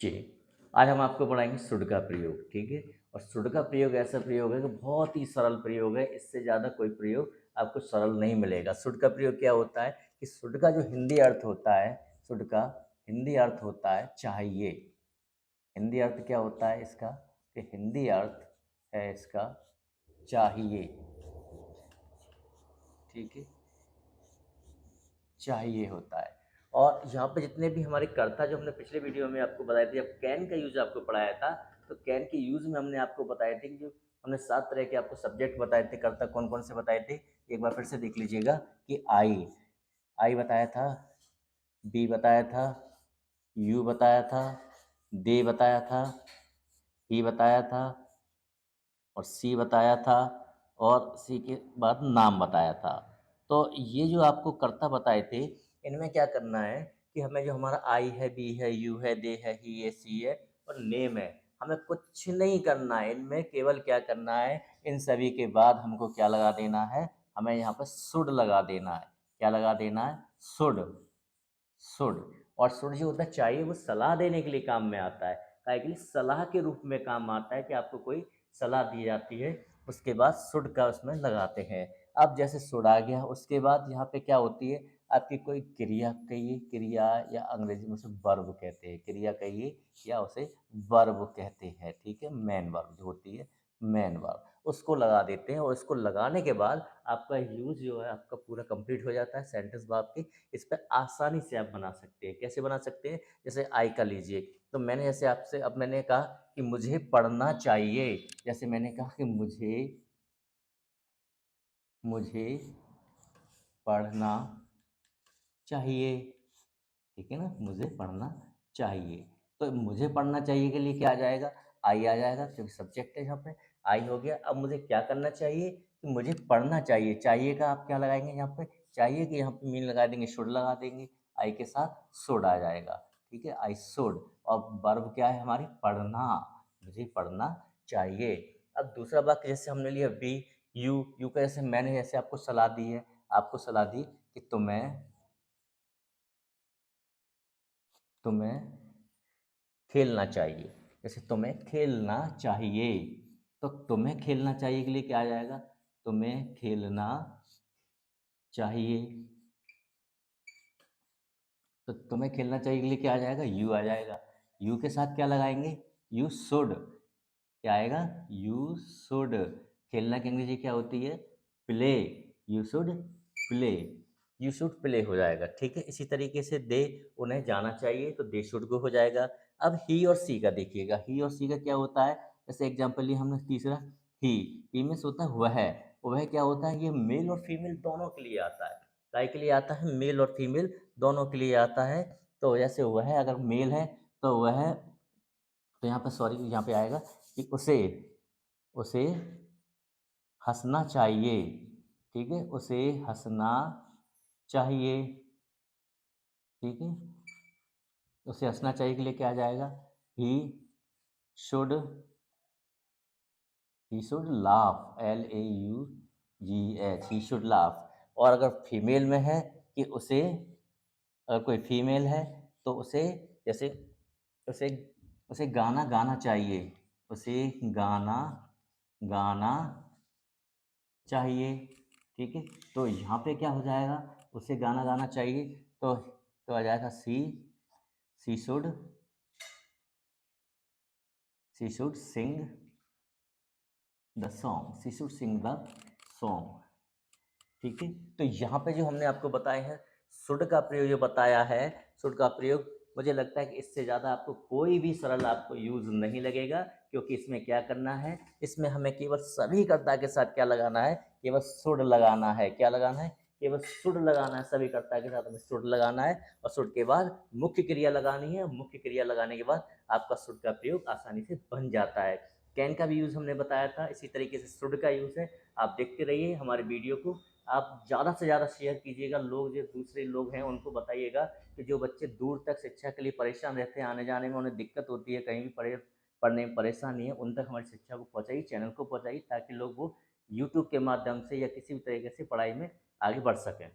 जी, आज हम आपको पढ़ाएँगे सुड का प्रयोग, ठीक है? और सुड का प्रयोग ऐसा प्रयोग है कि बहुत ही सरल प्रयोग है, इससे ज़्यादा कोई प्रयोग आपको सरल नहीं मिलेगा। सुड का प्रयोग क्या होता है कि सुड का जो हिंदी अर्थ होता है, सुड का हिंदी अर्थ होता है चाहिए। हिंदी अर्थ क्या होता है इसका? कि हिंदी अर्थ है इसका चाहिए, ठीक है? चाहिए होता है। और यहाँ पे जितने भी हमारे कर्ता जो हमने पिछले वीडियो में आपको बताए थे, जब कैन का यूज़ आपको पढ़ाया था, तो कैन के यूज़ में हमने आपको बताए थे कि जो हमने 7 तरह के आपको सब्जेक्ट बताए थे, कर्ता कौन-कौन से बताए थे, एक बार फिर से देख लीजिएगा कि आई बताया था, बी बताया था, यू बताया था, दे बताया था, ही बताया था और सी बताया था और सी के बाद नाम बताया था। तो ये जो आपको कर्ता बताए थे, इनमें क्या करना है कि हमें जो हमारा आई है, बी है, यू है, दे है, ही है, सी है और नेम है, हमें कुछ नहीं करना है। इनमें केवल क्या करना है, इन सभी के बाद हमको क्या लगा देना है, हमें यहाँ पर शुड लगा देना है। क्या लगा देना है? शुड। शुड। और शुड जो होता है चाहिए, वो सलाह देने के लिए काम में आता है। काहे के लिए? सलाह के रूप में काम आता है कि आपको कोई सलाह दी जाती है, उसके बाद शुड का उसमें लगाते हैं। अब जैसे शुड आ गया, उसके बाद यहाँ पे क्या होती है, आपकी कोई क्रिया कहिए, क्रिया या अंग्रेजी में उसे वर्ब कहते हैं, क्रिया कहिए या उसे वर्ब कहते हैं, ठीक है? मेन वर्ब जो होती है, मेन वर्ब, उसको लगा देते हैं और इसको लगाने के बाद आपका यूज़ जो है आपका पूरा कंप्लीट हो जाता है सेंटेंस वर्ब की। इस पे आसानी से आप बना सकते हैं। कैसे बना सकते हैं? जैसे आई का लीजिए, तो मैंने जैसे आपसे अब मैंने कहा कि मुझे पढ़ना चाहिए। जैसे मैंने कहा कि मुझे पढ़ना चाहिए, ठीक है ना? मुझे पढ़ना चाहिए। तो मुझे पढ़ना चाहिए के लिए क्या आ जाएगा? आई आ जाएगा क्योंकि सब्जेक्ट है यहाँ पे, आई हो गया। अब मुझे क्या करना चाहिए? कि मुझे पढ़ना चाहिए। चाहिए का आप क्या लगाएँगे यहाँ पे? चाहिए कि यहाँ पे मीन लगा देंगे, शुड लगा देंगे। आई के साथ शुड आ जाएगा, ठीक है? I should. और वर्ब क्या है हमारी? पढ़ना। मुझे पढ़ना चाहिए। अब दूसरा वाक्य जैसे हमने लिया बी, यू का जैसे मैंने जैसे आपको सलाह दी है, आपको सलाह दी कि तुम्हें खेलना चाहिए। जैसे तुम्हें खेलना चाहिए, तो तुम्हें खेलना चाहिए के लिए क्या आ जाएगा? तुम्हें खेलना चाहिए। तो तुम्हें खेलना चाहिए के लिए क्या आ जाएगा? यू आ जाएगा। यू के साथ क्या लगाएंगे? You should. क्या आएगा? You should. खेलना की अंग्रेजी क्या होती है? Play. You should play. You should play हो जाएगा, ठीक है? इसी तरीके से दे, उन्हें जाना चाहिए, तो दे शुड गो हो जाएगा। अब ही और सी का देखिएगा, ही और सी का क्या होता है? जैसे एग्जाम्पल लिया हमने तीसरा, ही। ही में से होता है वह क्या होता है? ये मेल और फीमेल दोनों के लिए आता है। काय के लिए आता है? मेल और फीमेल दोनों के लिए आता है। तो जैसे वह अगर मेल है, तो वह, तो यहाँ पे सॉरी यहाँ पे आएगा कि उसे उसे हँसना चाहिए, ठीक है? उसे हँसना चाहिए, ठीक है? उसे हँसना चाहिए के लिए क्या आ जाएगा? He should he should laugh, LAUGH, he should laugh. और अगर फीमेल में है कि उसे, अगर कोई फीमेल है तो उसे, जैसे उसे उसे गाना गाना चाहिए, उसे गाना गाना चाहिए, ठीक है? तो यहाँ पे क्या हो जाएगा? उसे गाना गाना चाहिए, तो आ जाएगा she should she should sing the song, she should sing the song, ठीक है? तो यहाँ पे जो हमने आपको बताए हैं, शुड का प्रयोग जो बताया है, शुड का प्रयोग, मुझे लगता है कि इससे ज़्यादा आपको कोई भी सरल आपको यूज़ नहीं लगेगा, क्योंकि इसमें क्या करना है, इसमें हमें केवल सभी कर्ता के साथ क्या लगाना है? केवल शुड लगाना है। क्या लगाना है? केवल शुड लगाना है। सभी कर्ता के साथ हमें शुड लगाना है और शुड के बाद मुख्य क्रिया लगानी है। मुख्य क्रिया लगाने के बाद आपका शुड का प्रयोग आसानी से बन जाता है। कैन का भी यूज़ हमने बताया था, इसी तरीके से शुड का यूज़ है। आप देखते रहिए हमारे वीडियो को, आप ज़्यादा से ज़्यादा शेयर कीजिएगा। लोग जो दूसरे लोग हैं उनको बताइएगा कि जो बच्चे दूर तक शिक्षा के लिए परेशान रहते हैं, आने जाने में उन्हें दिक्कत होती है, कहीं भी पढ़ने में परेशानी है, उन तक हमारी शिक्षा को पहुँचाइए, चैनल को पहुँचाइए, ताकि लोग वो यूट्यूब के माध्यम से या किसी भी तरीके से पढ़ाई में आगे बढ़ सकें।